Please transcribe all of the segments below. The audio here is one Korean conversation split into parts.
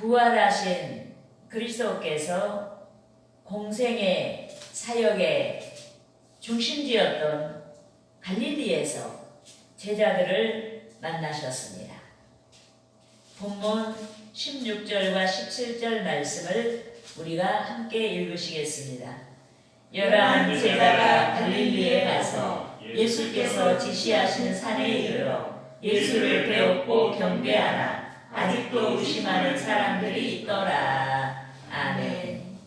부활하신 그리스도께서 공생의 사역의 중심지였던 갈릴리에서 제자들을 만나셨습니다. 본문 16절과 17절 말씀을 우리가 함께 읽으시겠습니다. 열한 제자가 갈릴리에 가서 예수께서 지시하신 산에 이르러 예수를 배웠고 경배하나 아직도 의심하는 사람들이 있더라. 아멘.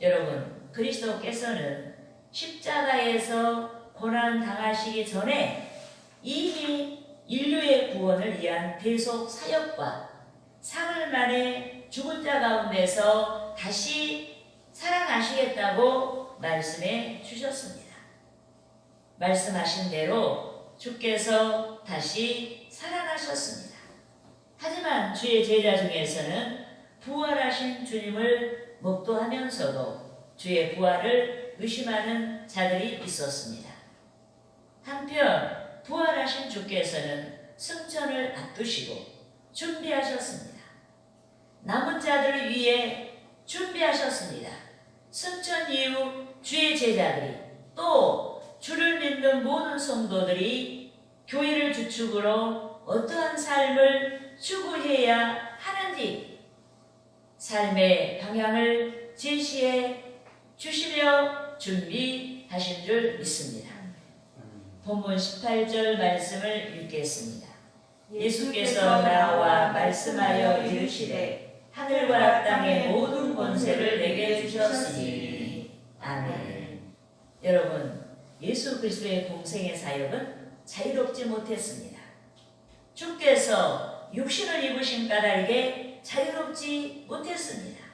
여러분, 그리스도께서는 십자가에서 고난 당하시기 전에 이미 인류의 구원을 위한 대속 사역과 사흘 만에 죽은 자 가운데서 다시 살아나시겠다고 말씀해 주셨습니다. 말씀하신 대로 주께서 다시 살아나셨습니다. 하지만 주의 제자 중에서는 부활하신 주님을 목도하면서도 주의 부활을 의심하는 자들이 있었습니다. 한편 부활하신 주께서는 승천을 앞두시고 준비하셨습니다. 남은 자들을 위해 준비하셨습니다. 승천 이후 주의 제자들이 또 주를 믿는 모든 성도들이 교회를 주축으로 어떠한 삶을 추구해야 하는지 삶의 방향을 제시해 주시려 준비하신 줄 믿습니다. 본문 18절 말씀을 읽겠습니다. 예수께서 나와 말씀하여 이르시되 하늘과 땅의 모든 권세를 내게 주셨으니. 아멘. 여러분, 예수 그리스도의 공생의 사역은 자유롭지 못했습니다. 주께서 육신을 입으신 까닭에 자유롭지 못했습니다.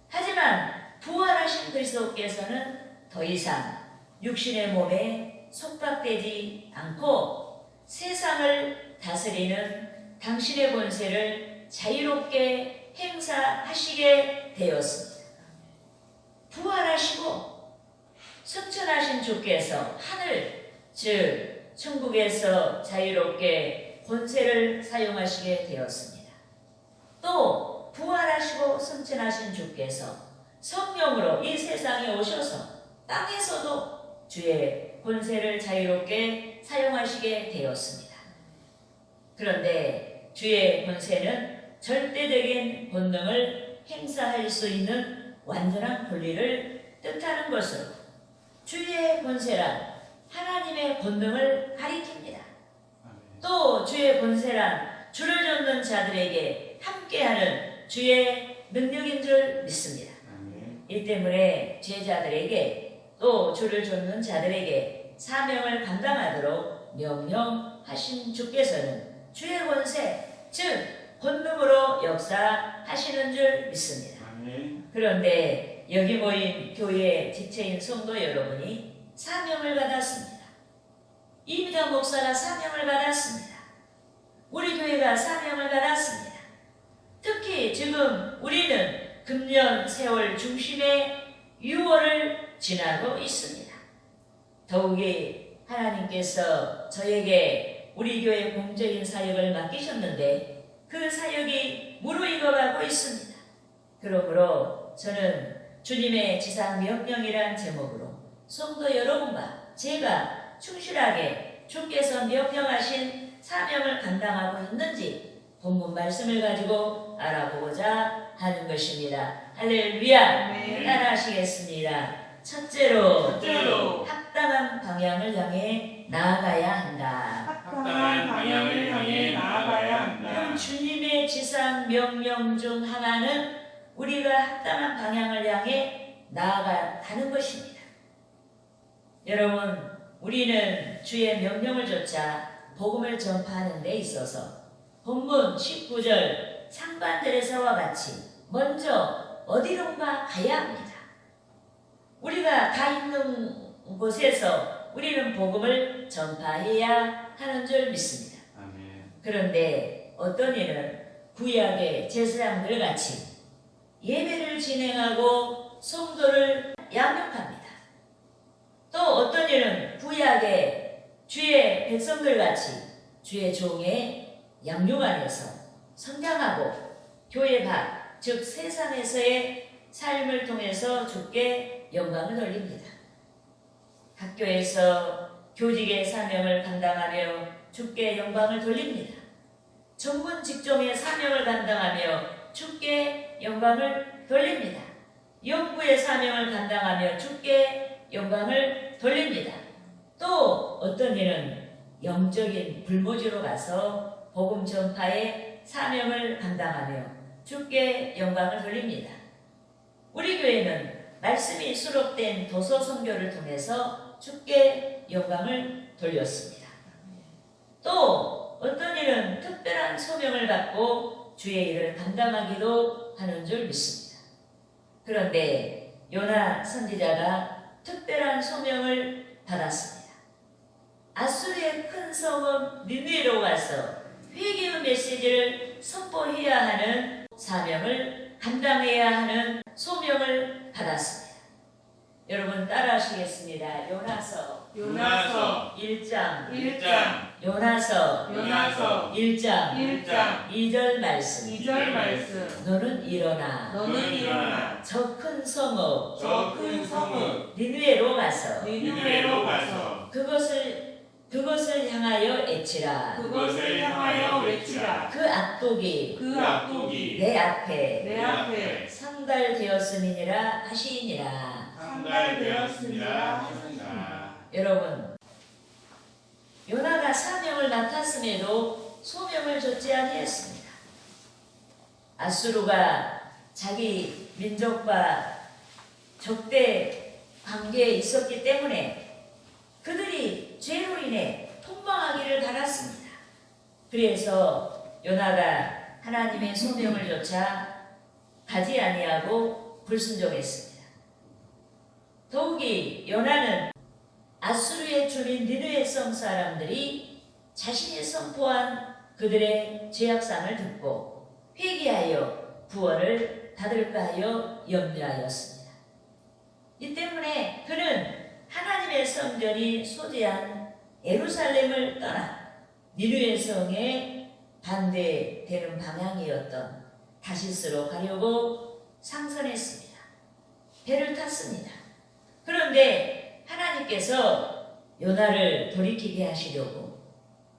하지만 부활하신 그리스도께서는 더 이상 육신의 몸에 속박되지 않고 세상을 다스리는 당신의 권세를 자유롭게 행사하시게 되었습니다. 부활하시고 승천하신 주께서 하늘, 즉 천국에서 자유롭게 권세를 사용하시게 되었습니다. 또 부활하시고 승천하신 주께서 성령으로 이 세상에 오셔서 땅에서도 주의 권세를 자유롭게 사용하시게 되었습니다. 그런데 주의 권세는 절대적인 권능을 행사할 수 있는 완전한 권리를 뜻하는 것으로 주의 권세란 하나님의 권능을 가리킵니다. 또 주의 권세란 주를 쫓는 자들에게 함께하는 주의 능력인 줄 믿습니다. 이 때문에 제자들에게 또 주를 쫓는 자들에게 사명을 감당하도록 명령하신 주께서는 주의 권세, 즉 권능으로 역사하시는 줄 믿습니다. 그런데 여기 모인 교회 지체인 성도 여러분이 사명을 받았습니다. 이미자 목사가 사명을 받았습니다. 우리 교회가 사명을 받았습니다. 특히 지금 우리는 금년 세월 중심의 6월을 지나고 있습니다. 더욱이 하나님께서 저에게 우리 교회 공적인 사역을 맡기셨는데 그 사역이 무르익어가고 있습니다. 그러므로 저는 주님의 지상 명령이란 제목으로 성도 여러분과 제가 충실하게 주께서 명령하신 사명을 감당하고 있는지 본문 말씀을 가지고 알아보고자 하는 것입니다. 할렐루야. 따라하시겠습니다. 첫째로 합당한 방향을 향해 나아가야 한다. 합당한 방향을 향해 나아가야 한다. 주님의 지상 명령 중 하나는 우리가 합당한 방향을 향해 나아가는 것입니다. 여러분, 우리는 주의 명령을 좇아 복음을 전파하는 데 있어서 본문 19절 상반절에서와 같이 먼저 어디론가 가야 합니다. 우리가 가 있는 곳에서 우리는 복음을 전파해야 하는 줄 믿습니다. 그런데 어떤 이는 구약의 제사장들 같이 예배를 진행하고 성도를 양육합니다. 또 어떤 이는 구약의 주의 백성들 같이 주의 종의 양육 안에서 성장하고 교회 밖 즉 세상에서의 삶을 통해서 주께 영광을 돌립니다. 학교에서 교직의 사명을 감당하며 주께 영광을 돌립니다. 전문 직종의 사명을 감당하며 주께 영광을 돌립니다. 연구의 사명을 감당하며 주께 영광을 돌립니다. 또 어떤 이는 영적인 불모지로 가서 복음 전파의 사명을 감당하며 주께 영광을 돌립니다. 우리 교회는 말씀이 수록된 도서 선교를 통해서 주께 영광을 돌렸습니다. 또 어떤 이는 특별한 소명을 받고 주의 일을 감당하기도 하는 줄 믿습니다. 그런데 요나 선지자가 특별한 소명을 받았습니다. 아수르의 큰 성읍 니느웨로 가서 회개의 메시지를 선포해야 하는 사명을 감당해야 하는 소명을 받았습니다. 여러분 따라하시겠습니다. 요나서 1장 요나서 1장 2절 말씀 너는 일어나 저 큰 성읍 니느웨로 가서 그것을 향하여 외치라. 그 악독이 내 앞에 상달되었음이니라 하시니라. 여러분, 요나가 사명을 맡았음에도 소명을 좇지 아니했습니다. 아수르가 자기 민족과 적대 관계에 있었기 때문에 그들이 죄로 인해 폭망하기를 바랐습니다. 그래서 요나가 하나님의 소명을 좇아 가지 아니하고 불순종했습니다. 더욱이 요나는 아수르의 주민 니느웨 성 사람들이 자신이 선포한 그들의 죄악상을 듣고 회개하여 구원을 받을까 하여 염려하였습니다. 이 때문에 그는 하나님의 성전이 소재한 예루살렘을 떠나 니느웨 성에 반대되는 방향이었던 다시스로 가려고 상선했습니다. 배를 탔습니다. 그런데 하나님께서 요나를 돌이키게 하시려고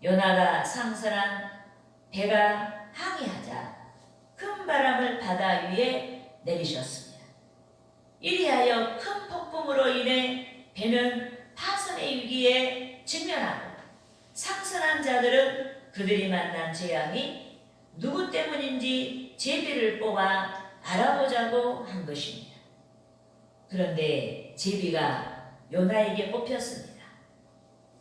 요나가 상선한 배가 항해하자 큰 바람을 바다 위에 내리셨습니다. 이리하여 큰 폭풍으로 인해 배는 파손의 위기에 직면하고 상선한 자들은 그들이 만난 재앙이 누구 때문인지 제비를 뽑아 알아보자고 한 것입니다. 그런데 제비가 요나에게 뽑혔습니다.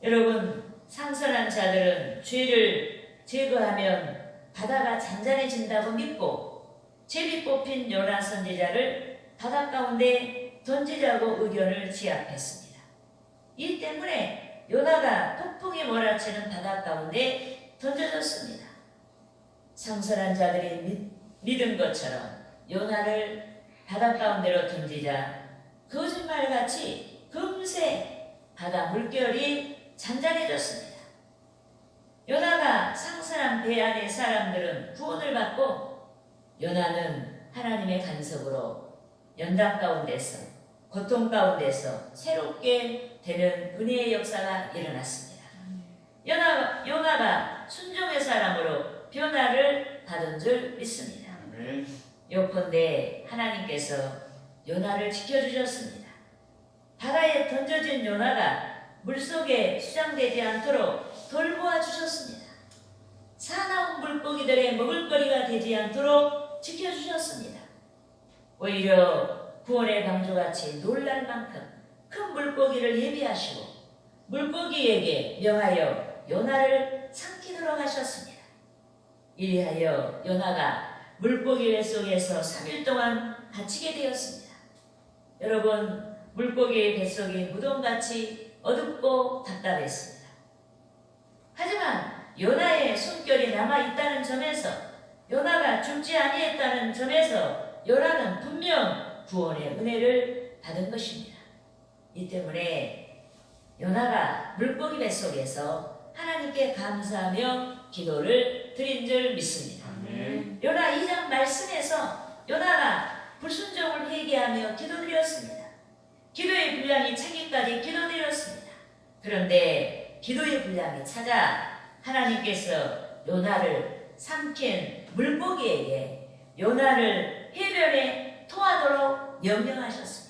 여러분, 상선한 자들은 죄를 제거하면 바다가 잔잔해진다고 믿고 제비 뽑힌 요나 선지자를 바다 가운데 던지자고 의견을 제압했습니다. 이 때문에 요나가 폭풍이 몰아치는 바다 가운데 던져졌습니다. 상선한 자들이 믿은 것처럼 요나를 바다 가운데로 던지자 거짓말같이 금세 바다 물결이 잔잔해졌습니다. 요나가 상선한 배 안의 사람들은 구원을 받고 요나는 하나님의 간섭으로 연단 가운데서 고통 가운데서 새롭게 되는 은혜의 역사가 일어났습니다. 요나가 순종의 사람으로 변화를 받은 줄 믿습니다. 요컨대 하나님께서 요나를 지켜주셨습니다. 바다에 던져진 요나가 물속에 수장되지 않도록 돌보아 주셨습니다. 사나운 물고기들의 먹을거리가 되지 않도록 지켜주셨습니다. 오히려 구원의 방주같이 놀랄 만큼 큰 물고기를 예비하시고 물고기에게 명하여 요나를 삼키도록 하셨습니다. 이리하여 요나가 물고기 뱃속에서 3일 동안 갇히게 되었습니다. 여러분, 물고기의 뱃속이 무덤같이 어둡고 답답했습니다. 하지만 요나의 숨결이 남아있다는 점에서 요나가 죽지 아니했다는 점에서 요나는 분명 구원의 은혜를 받은 것입니다. 이 때문에 요나가 물고기 뱃속에서 하나님께 감사하며 기도를 드린 줄 믿습니다. 요나 2장 말씀에서 요나가 불순종을 회개하며 기도드렸습니다. 기도의 분량이 차기까지 기도드렸습니다. 그런데 기도의 분량이 차자 하나님께서 요나를 삼킨 물고기에게 요나를 해변에 토하도록 명령하셨습니다.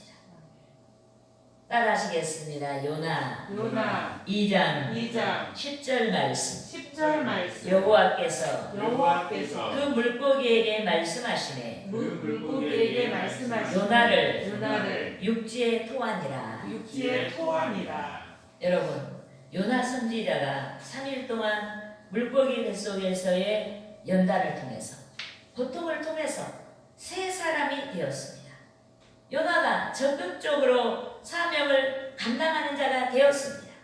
따라하시겠습니다. 요나 요나 2장 2장 10절 말씀. 10절 말씀. 여호와께서 여호와께서 그 물고기에게 말씀하시네. 그 물고기에게 말씀하시니 요나를 육지에 토하니라. 육지에 토하니라. 여러분, 요나 선지자가 3일 동안 물고기 뱃속에서의 연단을 통해서 고통을 통해서 새 사람이 되었습니다. 요나가 적극적으로 사명을 감당하는 자가 되었습니다.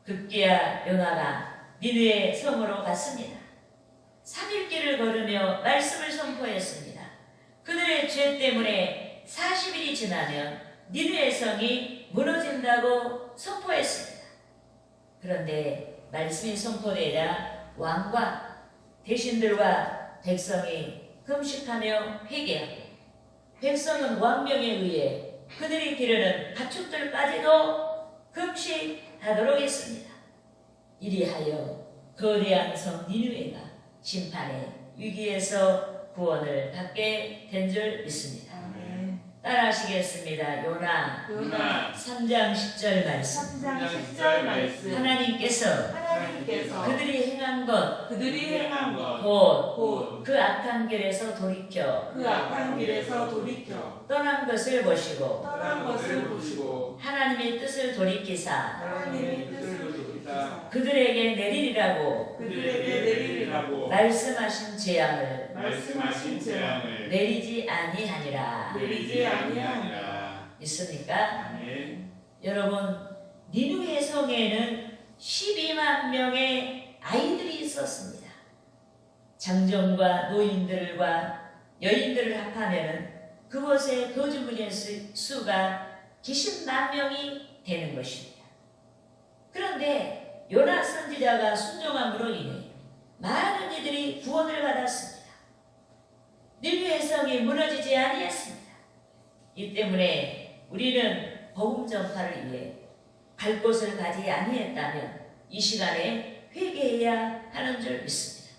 급기야 요나가 니느웨 성으로 갔습니다. 3일 길을 걸으며 말씀을 선포했습니다. 그들의 죄 때문에 40일이 지나면 니느웨 성이 무너진다고 선포했습니다. 그런데 말씀이 선포되자 왕과 대신들과 백성이 금식하며 회개하고 백성은 왕명에 의해 그들이 기르는 가축들까지도 금식하도록 했습니다. 이리하여 거대한 성 니느웨가 심판의 위기에서 구원을 받게 된 줄 믿습니다. 아멘. 따라하시겠습니다. 요나 요나 3장 10절 말씀. 3장 10절 말씀. 하나님께서 하나님께서 그들이 행한 것 그들이 행한 것 곧 곧 그 악한 길에서 돌이켜 그 악한 길에서 돌이켜 떠난 것을 보시고 떠난 것을 보시고 하나님의 뜻을 돌이키사 하나님의 뜻을 돌이키사 그들에게 내리리라고 그들에게 내리리라고 말씀하신 재앙을 말씀하신 재앙을 내리지 아니하니라. 내리지 아니하니라. 있습니까? 아멘. 여러분, 니누의 성에는 12만 명의 아이들이 있었습니다. 장정과 노인들과 여인들을 합하면 그곳의 거주민의 수가 90만 명이 되는 것입니다. 그런데 요나 선지자가 순종함으로 인해 많은 이들이 구원을 받았습니다. 니느웨 성이 무너지지 아니했습니다. 이 때문에 우리는 복음 전파를 위해 갈 곳을 가지 아니했다면 이 시간에 회개해야 하는 줄 믿습니다.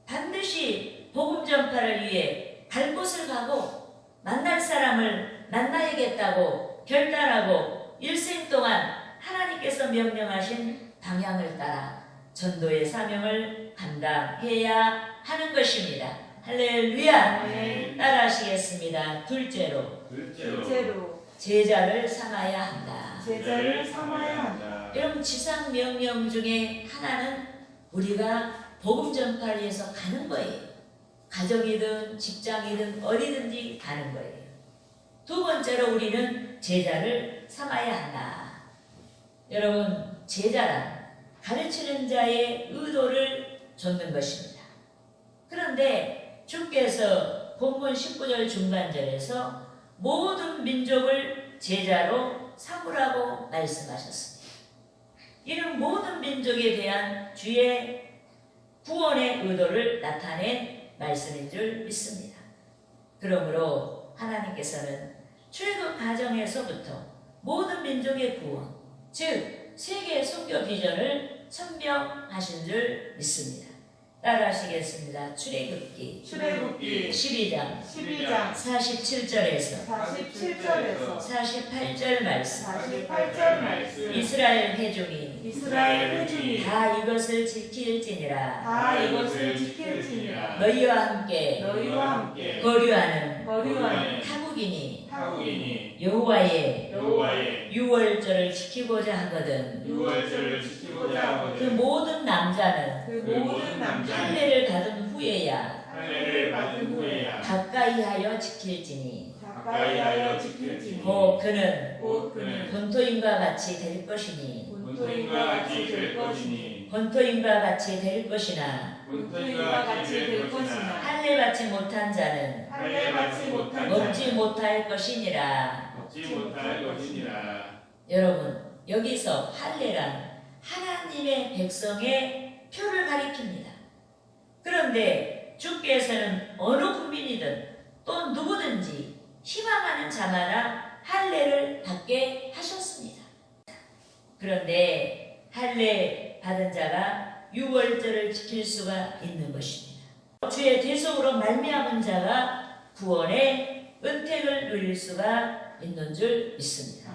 반드시 복음 전파를 위해 갈 곳을 가고 만날 사람을 만나야겠다고 결단하고 일생 동안 하나님께서 명령하신 방향을 따라 전도의 사명을 감당해야 하는 것입니다. 할렐루야. 아멘. 따라하시겠습니다. 둘째로 둘째로 제자를 삼아야 한다. 제자를 삼아야 한다. 여러분, 지상 명령 중에 하나는 우리가 복음 전파를 위해서 가는 거예요. 가정이든 직장이든 어디든지 가는 거예요. 두 번째로 우리는 제자를 삼아야 한다. 여러분, 제자란 가르치는 자의 의도를 좇는 것입니다. 그런데 주께서 본문 19절 중간절에서 모든 민족을 제자로 삼으라고 말씀하셨습니다. 이는 모든 민족에 대한 주의 구원의 의도를 나타낸 말씀인 줄 믿습니다. 그러므로 하나님께서는 출애굽 과정에서부터 모든 민족의 구원, 즉 세계 선교 비전을 천명하신 줄 믿습니다. 따라하시겠습니다. 출애굽기 12장 47절에서 47절에서 48절 말씀. 48절 말씀. 이스라엘 회중이 이스라엘 회중이 다 이것을 지킬지니라. 다 이것을 지킬지니라. 너희와 함께 너희와 함께 거류하는 타국이니 타국인이 여호와의 유월절을 지키고자 하거든. 유월절을 지키고자 그 하거든. 모든 남자는 그 모든 남자는 할례를 받은 후에야 할례를 받은 후에야 가까이 하여 지킬지니 가까이 하여 지킬지니 곧 그는 곧 그는 본토인과 같이 될 것이니 본토인과 같이 될 것이니 본토인과 같이 될 것이나 본토인과 같이 될 것이나 할례 받지 못한 자는 할례 받지 못한 먹지 자는 못할 것이니라. 먹지 못할 것이니라. 여러분, 여기서 할례란 하나님의 백성의 표를 가리킵니다. 그런데 주께서는 어느 국민이든 또 누구든지 희망하는 자마다 할례를 받게 하셨습니다. 그런데 할례 받은 자가 유월절을 지킬 수가 있는 것입니다. 주의 대속으로 말미암은 자가 구원의 은택을 누릴 수가 있는 줄 믿습니다.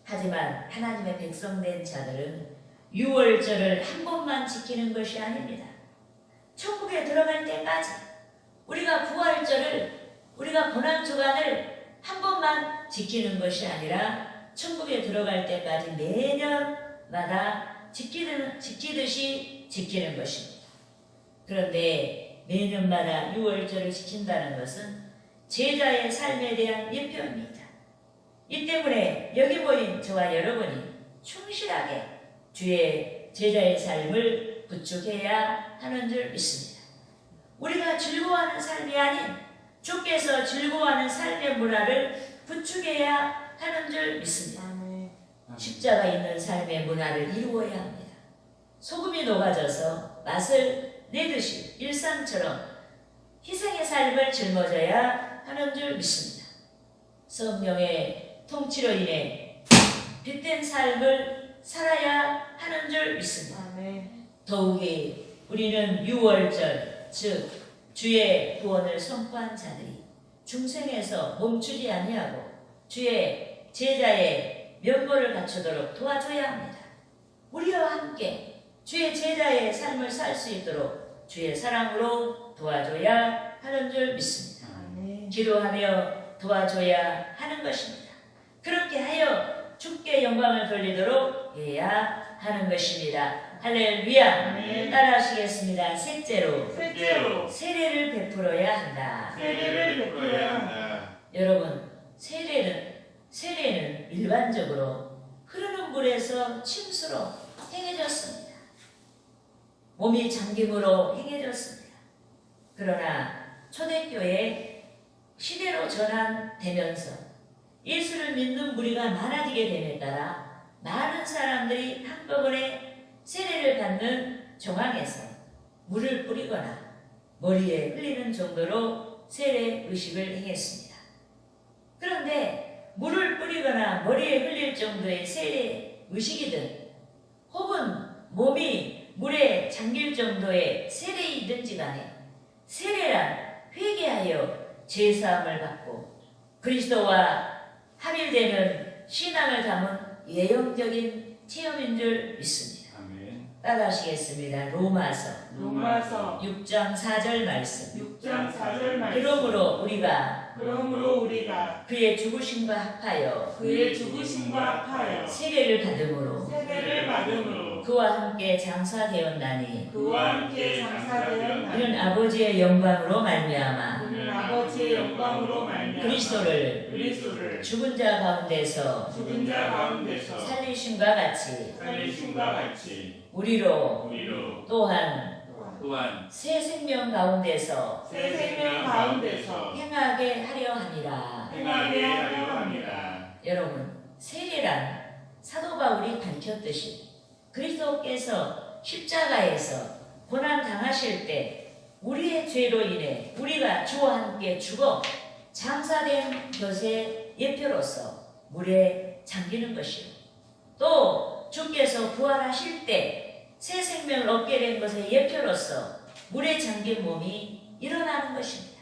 하지만 하나님의 백성된 자들은 유월절을 한 번만 지키는 것이 아닙니다. 천국에 들어갈 때까지 우리가 부활절을, 우리가 고난주간을 한 번만 지키는 것이 아니라 천국에 들어갈 때까지 매년마다 지키듯이 지키는 것입니다. 그런데 매년마다 유월절을 지킨다는 것은 제자의 삶에 대한 예표입니다. 이 때문에 여기 모인 저와 여러분이 충실하게 주의 제자의 삶을 구축해야 하는 줄 믿습니다. 우리가 즐거워하는 삶이 아닌 주께서 즐거워하는 삶의 문화를 구축해야 하는 줄 믿습니다. 십자가 있는 삶의 문화를 이루어야 합니다. 소금이 녹아져서 맛을 내듯이 일상처럼 희생의 삶을 짊어져야 하는 줄 믿습니다. 성령의 통치로 인해 빛된 삶을 살아야 하는 줄 믿습니다. 더욱이 우리는 유월절, 즉 주의 구원을 선포한 자들이 중생에서 멈추지 아니하고 주의 제자의 면모를 갖추도록 도와줘야 합니다. 우리와 함께 주의 제자의 삶을 살 수 있도록 주의 사랑으로 도와줘야 하는 줄 믿습니다. 기도하며 도와줘야 하는 것입니다. 그렇게 하여 주께 영광을 돌리도록 해야 하는 것입니다. 할렐루야. 따라하시겠습니다. 셋째로 세례를 베풀어야 한다. 여러분, 세례는 일반적으로 흐르는 물에서 침수로 행해졌습니다. 몸이 잠김으로 행해졌습니다. 그러나 초대교회 시대로 전환되면서 예수를 믿는 무리가 많아지게 됨에 따라 많은 사람들이 한꺼번에 세례를 받는 정황에서 물을 뿌리거나 머리에 흘리는 정도로 세례 의식을 행했습니다. 그런데 물을 뿌리거나 머리에 흘릴 정도의 세례 의식이든 혹은 몸이 물에 잠길 정도의 세례이든지 간에 세례란 회개하여 죄사함을 받고 그리스도와 합일되는 신앙을 담은 예언적인 체험인 줄 믿습니다. 따라하시겠습니다. 로마서 6장 4절 말씀. 그러므로 우리가 그의 죽으심과 합하여 세례를 받음으로 그와 함께 장사되었나니 이는 아버지의 영광으로 말미암아 그리스도를 죽은 자 가운데서 살리심과 같이 우리로 또한 새 생명 가운데서 행하게 하려 함이라. 여러분, 세례란 사도 바울이 밝혔듯이 그리스도께서 십자가에서 고난 당하실 때 우리의 죄로 인해 우리가 주와 함께 죽어 장사된 것의 예표로서 물에 잠기는 것이요, 또 주께서 부활하실 때 새 생명을 얻게 된 것의 예표로서 물에 잠긴 몸이 일어나는 것입니다.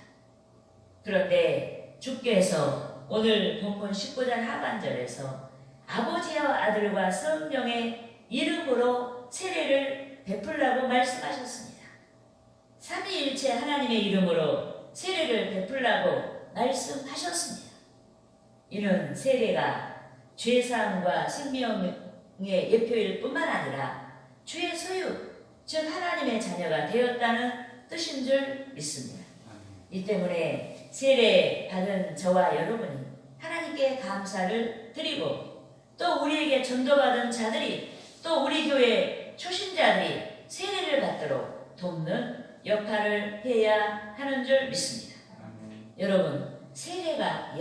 그런데 주께서 오늘 본문 19장 하반절에서 아버지와 아들과 성령의 이름으로 세례를 베풀라고 말씀하셨습니다. 삼위일체 하나님의 이름으로 세례를 베풀라고 말씀하셨습니다. 이는 세례가 죄사함과 생명의 예표일 뿐만 아니라 주의 소유, 즉 하나님의 자녀가 되었다는 뜻인 줄 믿습니다. 이 때문에 세례 받은 저와 여러분이 하나님께 감사를 드리고 또 우리에게 전도받은 자들이 또 우리 교회 초신자들이 세례를 받도록 돕는 역할을 해야 하는 줄 믿습니다. 여러분, 세례가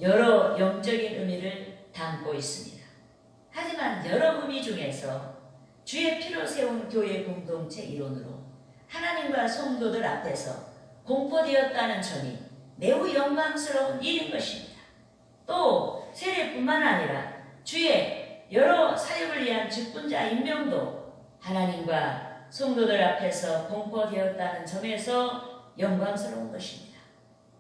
여러 영적인 의미를 담고 있습니다. 하지만 여러 의미 중에서 주의 피로 세운 교회 공동체 이론으로 하나님과 성도들 앞에서 공포되었다는 점이 매우 영광스러운 일인 것입니다. 또 세례뿐만 아니라 주의 여러 사역을 위한 직분자 임명도 하나님과 성도들 앞에서 공포되었다는 점에서 영광스러운 것입니다.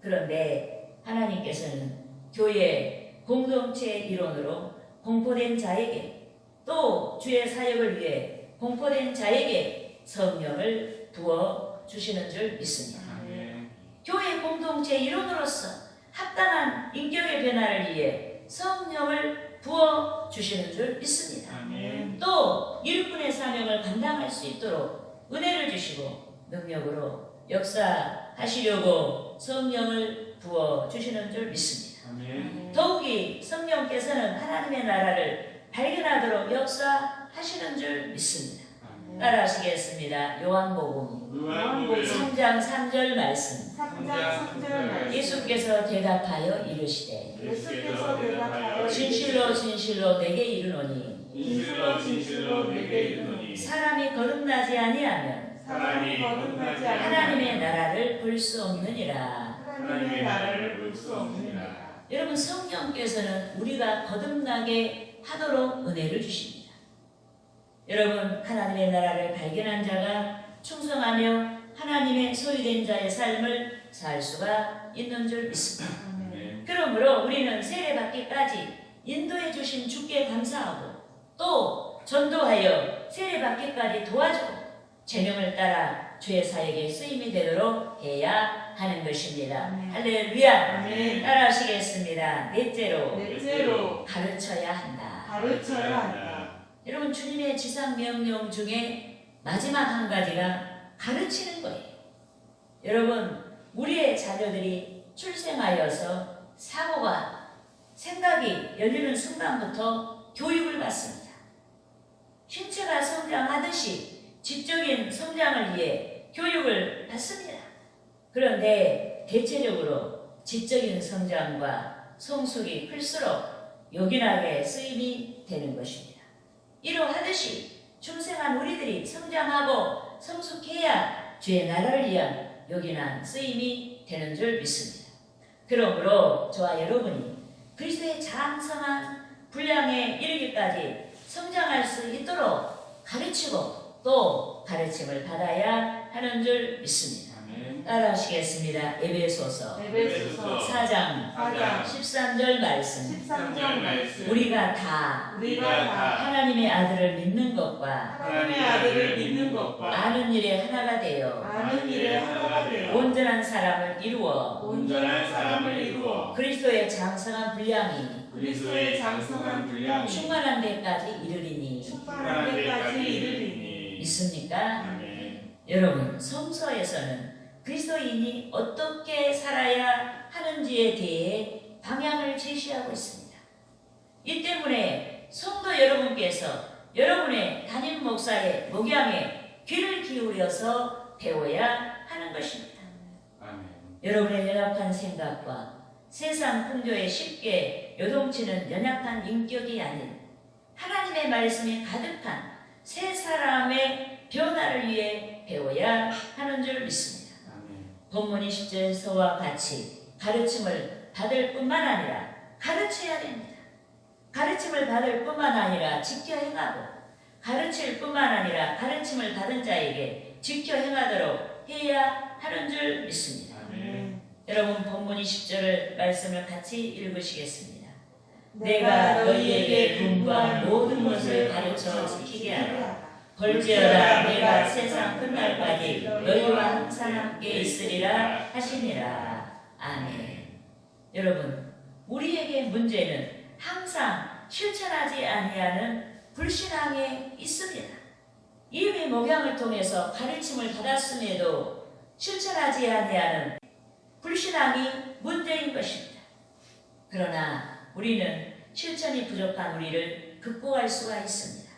그런데 하나님께서는 교회 공동체 일원으로 공포된 자에게 또 주의 사역을 위해 공포된 자에게 성령을 부어 주시는 줄 믿습니다. 아멘. 교회 공동체 일원으로서 합당한 인격의 변화를 위해 성령을 부어 주시는 줄 믿습니다. 아멘. 또 일꾼의 사명을 감당할 수 있도록 은혜를 주시고 능력으로 역사하시려고 성령을 부어 주시는 줄 믿습니다. 아멘. 더욱이 성령께서는 하나님의 나라를 발견하도록 역사하시는 줄 믿습니다. 아멘. 따라하시겠습니다. 요한복음 요한복음 3장 3절 말씀. 3장 3절 말씀. 예수께서 대답하여 이르시되 예수께서 대답하여 진실로 진실로 내게 이르노니 진실로 진실로 내게 이르노니 사람이 거듭나지 아니하면 사람이 거듭나지 않으면 하나님의 나라를 볼 수 없느니라. 하나님의 나라를 볼 수 없느니라. 여러분, 성령께서는 우리가 거듭나게 하도록 은혜를 주십니다. 여러분, 하나님의 나라를 발견한 자가 충성하며 하나님의 소유된 자의 삶을 살 수가 있는 줄 믿습니다. 아멘. 그러므로 우리는 세례받기까지 인도해 주신 주께 감사하고 또 전도하여 세례받기까지 도와주고 제명을 따라 주의 사역에 쓰임이 되도록 해야 하는 것입니다. 아멘. 할렐루야. 아멘. 따라하시겠습니다. 넷째로 넷째로 가르쳐야 한다. 가르쳐야 한다. 여러분, 주님의 지상 명령 중에 마지막 한 가지가 가르치는 거예요. 여러분, 우리의 자녀들이 출생하여서 사고가 생각이 열리는 순간부터 교육을 받습니다. 신체가 성장하듯이 지적인 성장을 위해 교육을 받습니다. 그런데 대체적으로 지적인 성장과 성숙이 클수록 요긴하게 쓰임이 되는 것입니다. 이러하듯이 중생한 우리들이 성장하고 성숙해야 주의 나라를 위한 요긴한 쓰임이 되는 줄 믿습니다. 그러므로 저와 여러분이 그리스도의 장성한 분량에 이르기까지 성장할 수 있도록 가르치고 또 가르침을 받아야 하는 줄 믿습니다. 아멘. 따라하시겠습니다. 에베소서 에베소서 4장 4장 13절 말씀. 13절 말씀. 우리가 다 우리가 다 하나님의 아들을 믿는 것과 하나님의 아들을 믿는 것과 아는 일에 하나가 되어 아는 일에 하나가 되어 온전한 사람을 이루어 온전한 사람을 이루어 그리스도의 장성한 분량이 그리스도의 장성한 분량이 충만한 데까지 이르리니 충만한 데까지 이르리니. 믿습니까? 아멘. 여러분, 성서에서는 그리스도인이 어떻게 살아야 하는지에 대해 방향을 제시하고 있습니다. 이 때문에 성도 여러분께서 여러분의 담임 목사의 목양에 귀를 기울여서 배워야 하는 것입니다. 아멘. 여러분의 연약한 생각과 세상 풍조에 쉽게 요동치는 연약한 인격이 아닌 하나님의 말씀이 가득한 새 사람의 변화를 위해 배워야 하는 줄 믿습니다. 아멘. 본문 20절서와 같이 가르침을 받을 뿐만 아니라 가르쳐야 됩니다. 가르침을 받을 뿐만 아니라 지켜 행하고 가르칠 뿐만 아니라 가르침을 받은 자에게 지켜 행하도록 해야 하는 줄 믿습니다. 아멘. 여러분, 본문 20절 말씀을 같이 읽으시겠습니다. 내가 너희에게 분부한 모든 것을 가르쳐 지키게 하라. 벌지어다 내가 세상 끝날까지 너희와 항상 함께 있으리라 하시니라. 아멘. 여러분, 우리에게 문제는 항상 실천하지 아니하는 불신앙에 있습니다. 이미 목양을 통해서 가르침을 받았음에도 실천하지 아니하는 불신앙이 문제인 것입니다. 그러나 우리는 실천이 부족한 우리를 극복할 수가 있습니다.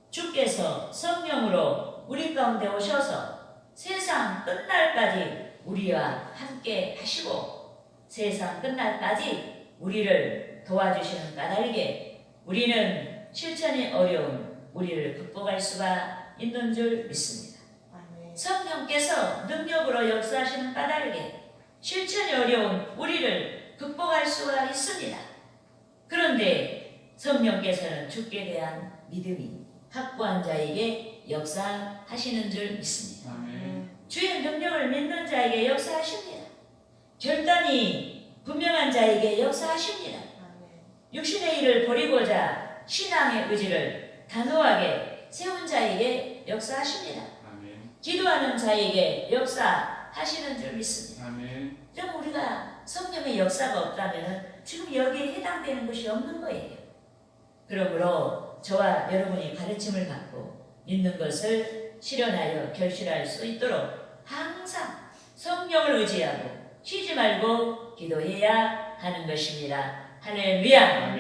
주께서 성령으로 우리 가운데 오셔서 세상 끝날까지 우리와 함께 하시고 세상 끝날까지 우리를 도와주시는 까닭에 우리는 실천이 어려운 우리를 극복할 수가 있는 줄 믿습니다. 아멘. 성령께서 능력으로 역사하시는 까닭에 실천이 어려운 우리를 극복할 수가 있습니다. 그런데 성령께서는 주께 대한 믿음이 확고한 자에게 역사하시는 줄 믿습니다. 아멘. 주의 능력을 믿는 자에게 역사하십니다. 결단이 분명한 자에게 역사하십니다. 육신의 일을 버리고자 신앙의 의지를 단호하게 세운 자에게 역사하십니다. 아멘. 기도하는 자에게 역사하시는 줄 믿습니다. 아멘. 그럼 우리가 성령의 역사가 없다면 지금 여기에 해당되는 것이 없는 거예요. 그러므로 저와 여러분이 가르침을 받고 믿는 것을 실현하여 결실할 수 있도록 항상 성령을 의지하고 쉬지 말고 기도해야 하는 것입니다. 할렐루야!